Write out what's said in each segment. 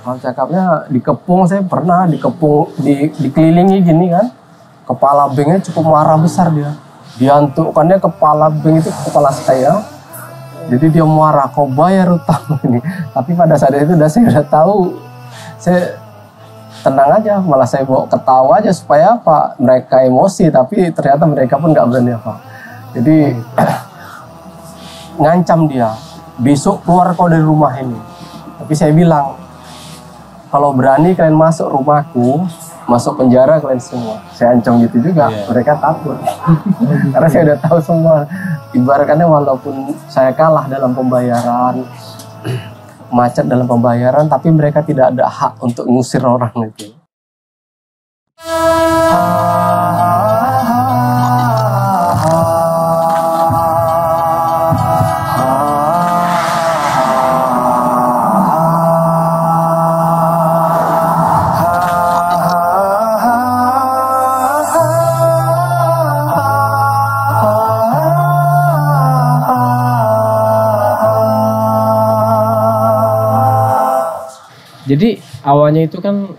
Kalau cakapnya dikepung, saya pernah dikepung, dikelilingi gini kan. Kepala banknya cukup marah besar dia. Diantukkannya kepala bank itu kepala saya. Jadi dia marah, kau bayar utang ini. Tapi pada saat itu saya udah tahu, saya tenang aja, malah saya bawa ketawa aja supaya apa? Mereka emosi, tapi ternyata mereka pun nggak berani apa. Jadi ngancam dia, besok keluar kau dari rumah ini. Tapi saya bilang, kalau berani kalian masuk rumahku, masuk penjara kalian semua. Saya ancam gitu juga, mereka takut. Karena saya udah tahu semua. Ibaratnya walaupun saya kalah dalam pembayaran, macet dalam pembayaran, tapi mereka tidak ada hak untuk ngusir orang itu. Jadi awalnya itu kan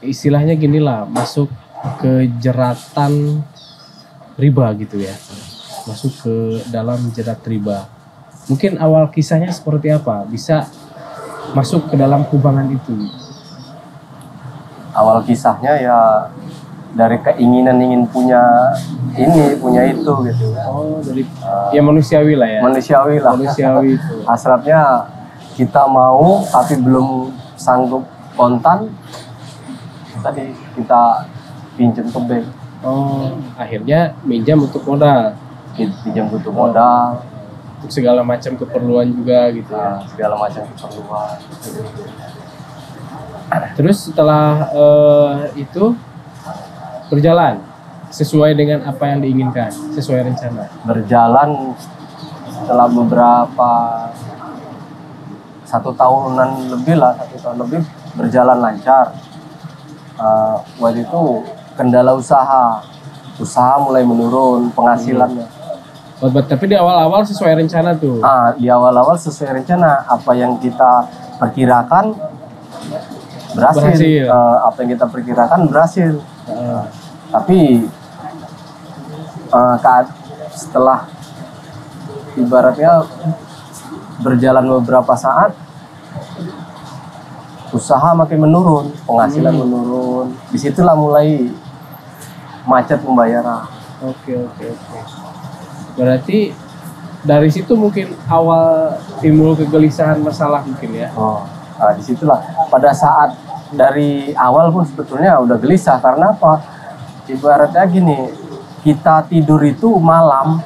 istilahnya gini lah, masuk ke jeratan riba gitu ya, masuk ke dalam jerat riba. Mungkin awal kisahnya seperti apa bisa masuk ke dalam kubangan itu? Awal kisahnya ya dari keinginan ingin punya ini, punya itu gitu kan. Oh, dari ya manusiawi lah ya. Manusiawi lah. Manusiawi itu. Hasratnya kita mau tapi belum sanggup kontan, tadi kita pinjam ke bank. Oh, akhirnya minjam untuk modal. Pinjam butuh modal. Untuk segala macam keperluan juga gitu ya. Segala macam keperluan. Terus setelah itu berjalan sesuai dengan apa yang diinginkan, sesuai rencana. Berjalan setelah beberapa 1 tahunan lebih lah, 1 tahun lebih berjalan lancar. Waktu itu kendala usaha mulai menurun penghasilannya. Tapi di awal-awal sesuai rencana tuh. Di awal-awal sesuai rencana, apa yang kita perkirakan berhasil. Apa yang kita perkirakan berhasil. Tapi setelah ibaratnya berjalan beberapa saat, usaha makin menurun, penghasilan menurun. Disitulah mulai macet pembayaran. Oke. Berarti dari situ mungkin awal timbul kegelisahan masalah mungkin ya. Disitulah pada saat dari awal pun sebetulnya udah gelisah. Karena apa? Ibaratnya gini, kita tidur itu malam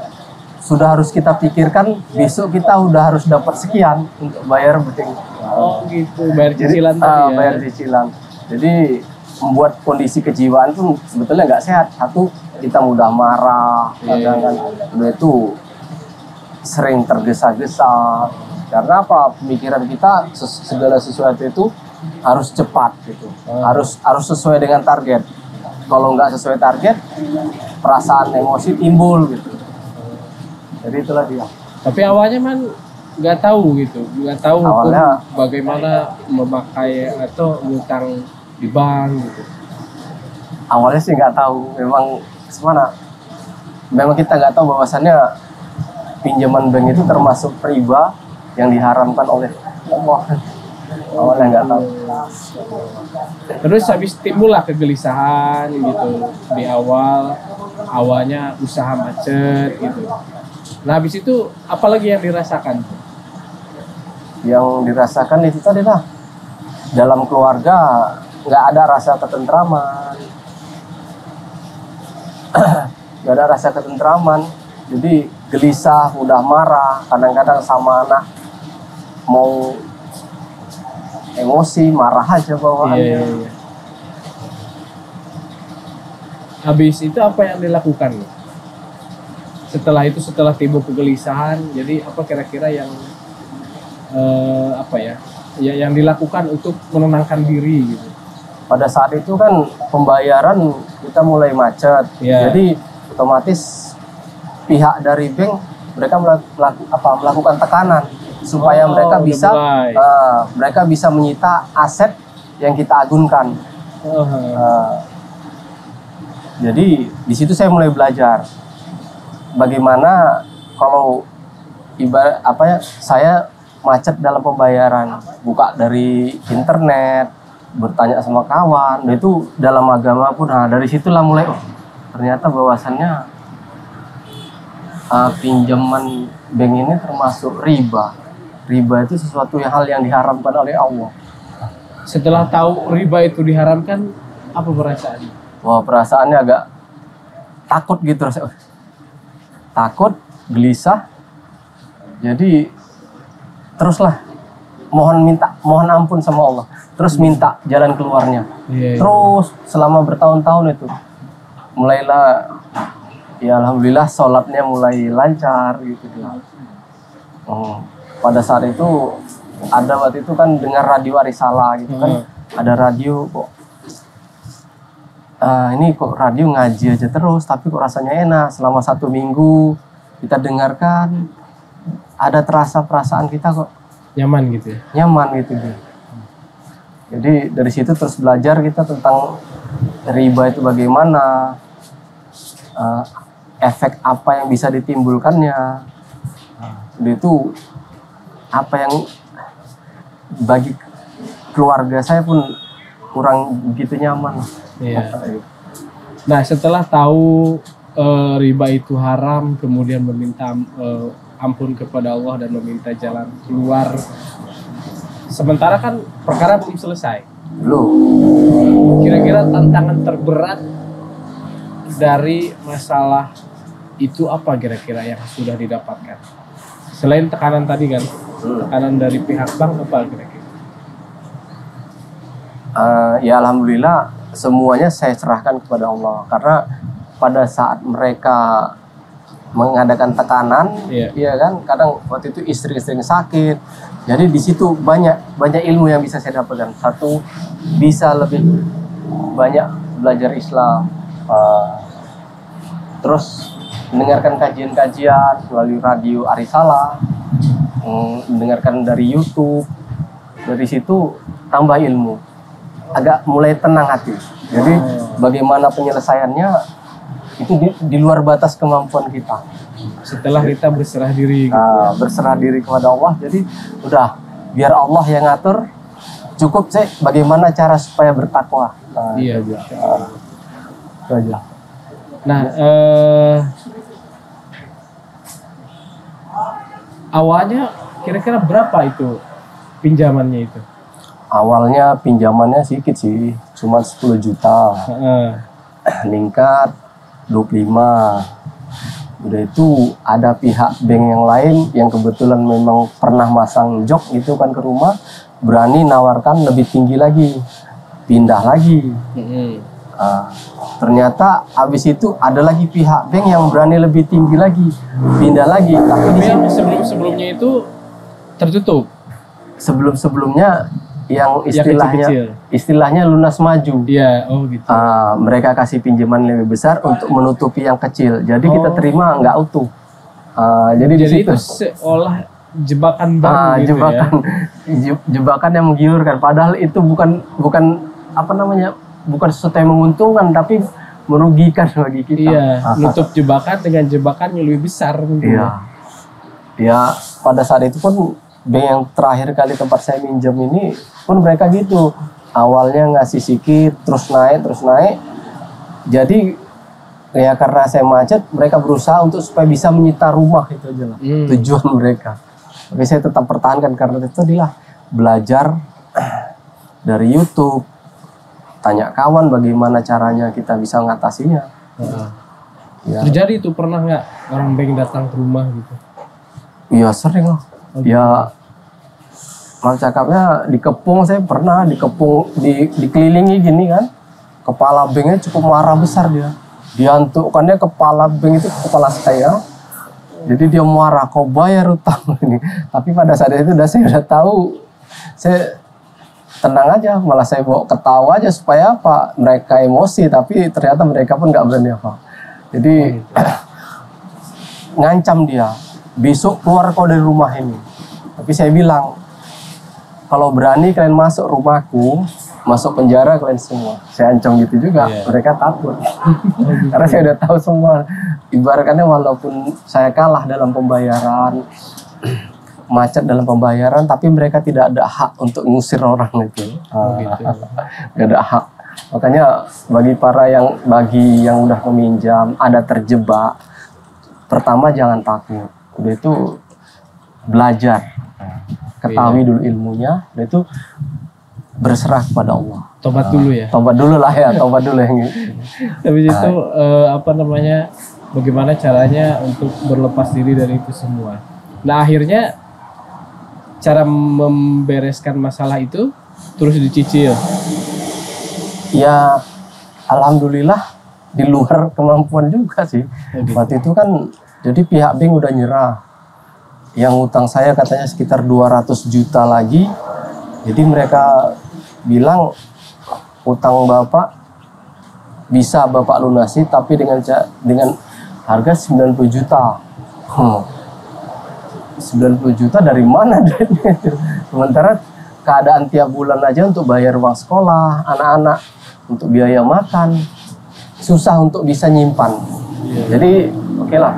sudah harus kita pikirkan besok kita udah harus dapat sekian untuk bayar bank. Oh gitu, bayar cicilan tadi ya. Bayar cicilan. Jadi membuat kondisi kejiwaan tuh sebetulnya nggak sehat. Satu, kita mudah marah, kadang kan udah itu sering tergesa-gesa. Karena apa? Pemikiran kita segala sesuatu itu harus cepat gitu. Harus sesuai dengan target. Kalau nggak sesuai target, perasaan emosi timbul gitu. Jadi itulah dia. Tapi awalnya nggak tahu gitu, nggak tahu awalnya bagaimana memakai atau ngutang di bank gitu. Awalnya sih nggak tahu, memang semana. Memang kita nggak tahu bahwasannya pinjaman bank itu termasuk riba yang diharamkan oleh Allah. Awalnya nggak tahu. Terus habis timbullah kegelisahan gitu di awalnya usaha macet gitu. Nah habis itu apalagi yang dirasakan? Yang dirasakan itu tadi lah, dalam keluarga nggak ada rasa ketentraman. Nggak ada rasa ketentraman, jadi gelisah, mudah marah, kadang-kadang sama anak mau emosi, marah aja bawaannya. Iya. Habis itu apa yang dilakukan? Setelah timbul kegelisahan, jadi apa kira-kira yang yang dilakukan untuk menenangkan diri gitu? Pada saat itu kan pembayaran kita mulai macet, jadi otomatis pihak dari bank mereka melakukan tekanan supaya mereka bisa menyita aset yang kita agunkan. Jadi di situ saya mulai belajar bagaimana kalau ibarat saya macet dalam pembayaran, buka dari internet, bertanya sama kawan, itu dalam agama pun. Nah dari situlah mulai ternyata bahwasannya pinjaman bank ini termasuk riba. Riba itu sesuatu hal yang diharamkan oleh Allah. Setelah tahu riba itu diharamkan, apa perasaannya? Wah, perasaannya agak takut gitu rasanya. Takut, gelisah. Jadi teruslah mohon ampun sama Allah. Terus minta jalan keluarnya. Terus selama bertahun-tahun itu mulailah ya alhamdulillah sholatnya mulai lancar gitu. Pada saat itu ada waktu itu kan dengar radio Arisala gitu kan, ada radio kok ini kok radio ngaji aja terus tapi kok rasanya enak. Selama 1 minggu kita dengarkan, ada terasa perasaan kita kok nyaman gitu ya, nyaman gitu. Jadi dari situ terus belajar kita tentang riba itu bagaimana, efek apa yang bisa ditimbulkannya. Itu apa yang bagi keluarga saya pun kurang begitu nyaman. Iya. Nah setelah tahu riba itu haram, kemudian meminta ampun kepada Allah dan meminta jalan keluar. Sementara kan perkara belum selesai. Belum. Kira-kira tantangan terberat dari masalah itu apa kira-kira yang sudah didapatkan? Selain tekanan tadi kan, tekanan dari pihak bank apa kira-kira? Ya alhamdulillah semuanya saya serahkan kepada Allah, karena pada saat mereka mengadakan tekanan, iya kan, kadang waktu itu istri sering sakit, jadi di situ banyak ilmu yang bisa saya dapatkan. Satu, bisa lebih banyak belajar Islam, terus mendengarkan kajian-kajian melalui radio Arisala, mendengarkan dari YouTube, dari situ tambah ilmu, agak mulai tenang hati. Jadi bagaimana penyelesaiannya itu di luar batas kemampuan kita. Setelah kita berserah diri, gitu berserah diri kepada Allah, jadi udah biar Allah yang ngatur, cukup sih bagaimana cara supaya bertakwa. Iya, itu aja. Nah, awalnya kira-kira berapa itu pinjamannya itu? Awalnya pinjamannya sedikit sih, cuma 10 juta. Meningkat 25. Udah itu ada pihak bank yang lain yang kebetulan memang pernah masang jok gitu kan ke rumah, berani nawarkan lebih tinggi lagi, pindah lagi. Ternyata habis itu ada lagi pihak bank yang berani lebih tinggi lagi, pindah lagi. Tapi di sini sebelumnya itu tertutup. Sebelumnya yang kecil-kecil. istilahnya lunas maju. Iya, oh gitu. Mereka kasih pinjaman lebih besar untuk menutupi yang kecil. Jadi kita terima nggak utuh. Jadi di situ itu seolah jebakan baru gitu jebakan, ya. Jebakan yang menggiurkan. Padahal itu bukan apa namanya? Bukan sesuatu yang menguntungkan, tapi merugikan bagi kita. Iya, nutup jebakan dengan jebakan yang lebih besar. Iya. Ya, pada saat itu pun bank yang terakhir kali tempat saya minjam ini pun mereka gitu. Awalnya ngasih sedikit, terus naik. Jadi ya karena saya macet, mereka berusaha untuk supaya bisa menyita rumah, itu aja lah tujuan mereka. Tapi saya tetap pertahankan karena itu adalah belajar dari YouTube. Tanya kawan bagaimana caranya kita bisa mengatasinya. Ya. Terjadi itu pernah nggak orang bank datang ke rumah gitu? Iya sering lah. Ya mal cakapnya dikepung, saya pernah dikepung, dikelilingi gini kan. Kepala banknya cukup marah besar dia. Diantukkannya kepala bank itu kepala saya. Jadi dia marah, kau bayar utang ini. Tapi pada saat itu saya udah tahu, saya tenang aja, malah saya bawa ketawa aja supaya apa, mereka emosi, tapi ternyata mereka pun nggak berani apa. Jadi ngancam dia, besok keluar kau dari rumah ini. Tapi saya bilang, kalau berani kalian masuk rumahku, masuk penjara kalian semua. Saya ancam gitu juga, mereka takut. Karena saya udah tahu semua. Ibaratnya walaupun saya kalah dalam pembayaran, macet dalam pembayaran, tapi mereka tidak ada hak untuk ngusir orang itu. Gitu. Gak ada hak. Makanya bagi yang udah meminjam, ada terjebak, pertama jangan takut. Udah itu belajar, ketahui dulu ilmunya, udah itu berserah kepada Allah. Tobat dulu ya. Tobat dulu lah ya, tobat dulu yang Habis itu bagaimana caranya untuk berlepas diri dari itu semua. Nah akhirnya cara membereskan masalah itu terus dicicil. Ya alhamdulillah di luar kemampuan juga sih. Gitu. Waktu itu kan jadi pihak bank udah nyerah. Yang utang saya katanya sekitar 200 juta lagi. Jadi mereka bilang utang Bapak bisa Bapak lunasi tapi dengan harga 90 juta. 90 juta dari mana? Sementara keadaan tiap bulan aja untuk bayar uang sekolah anak-anak, untuk biaya makan, susah untuk bisa nyimpan. Jadi oke lah,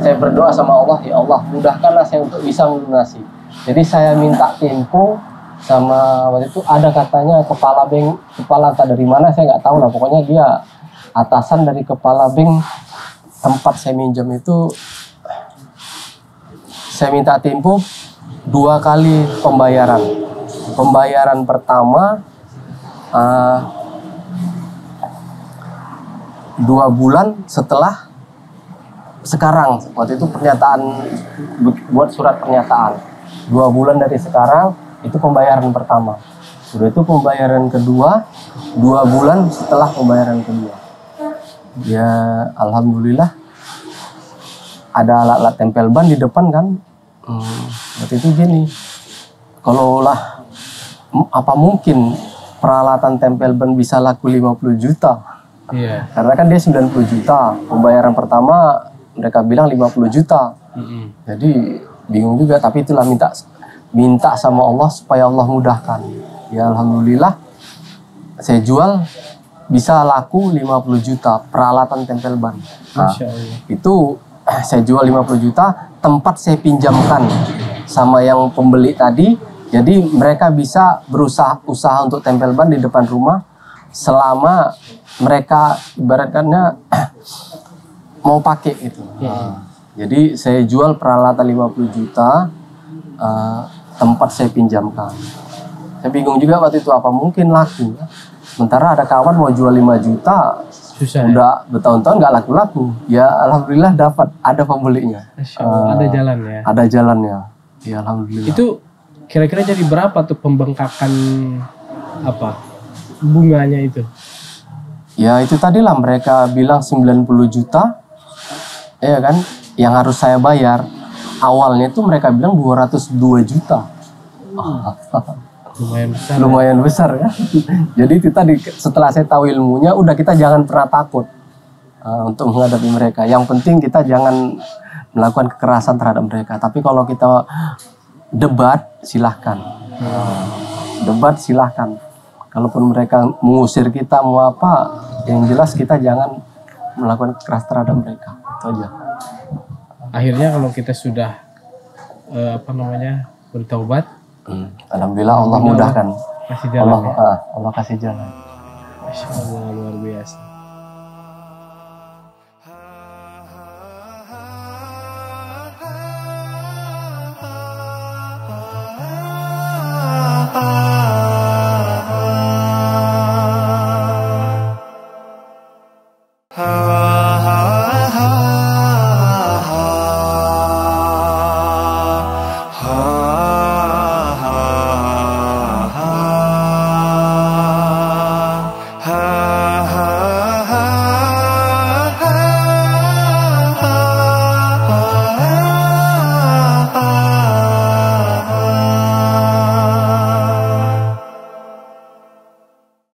saya berdoa sama Allah, ya Allah mudahkanlah saya untuk bisa melunasi. Jadi saya minta tempo sama waktu itu ada katanya kepala bank, kepala entah dari mana saya nggak tahu lah, pokoknya dia atasan dari kepala bank tempat saya minjam itu. Saya minta tempo 2 kali pembayaran. Pembayaran pertama 2 bulan setelah sekarang. Waktu itu pernyataan, buat surat pernyataan. 2 bulan dari sekarang itu pembayaran pertama. Sudah itu pembayaran kedua 2 bulan setelah pembayaran kedua. Ya alhamdulillah ada alat-alat tempel ban di depan kan. Waktu itu gini, kalau lah apa mungkin peralatan tempel ban bisa laku 50 juta? Iya. Karena kan dia 90 juta. Pembayaran pertama mereka bilang 50 juta. Jadi bingung juga, tapi itulah minta sama Allah supaya Allah mudahkan. Ya alhamdulillah saya jual bisa laku 50 juta peralatan tempel ban. Nah, itu saya jual 50 juta, tempat saya pinjamkan sama yang pembeli tadi. Jadi mereka bisa usaha untuk tempel ban di depan rumah selama mereka ibaratkannya mau pakai gitu. Jadi saya jual peralatan 50 juta, tempat saya pinjamkan. Saya bingung juga waktu itu apa mungkin laku. Sementara ada kawan mau jual 5 juta, susah, udah bertahun-tahun nggak laku-laku. Ya alhamdulillah ada pembelinya. Ada jalannya. Ada jalannya. Ya alhamdulillah. Itu kira-kira jadi berapa tuh pembengkakan bunganya itu? Ya itu tadilah mereka bilang 90 juta. Ya kan, yang harus saya bayar. Awalnya itu mereka bilang 202 juta. Lumayan besar ya. Jadi kita setelah saya tahu ilmunya, udah kita jangan pernah takut untuk menghadapi mereka. Yang penting kita jangan melakukan kekerasan terhadap mereka. Tapi kalau kita debat, silahkan. Debat silahkan. Kalaupun mereka mengusir kita mau apa, yang jelas kita jangan melakukan kekerasan terhadap mereka. Itu aja. Akhirnya kalau kita sudah bertaubat, alhamdulillah Allah mudahkan. Kasih jalan. Allah kasih jalan. Masya Allah, luar biasa. ha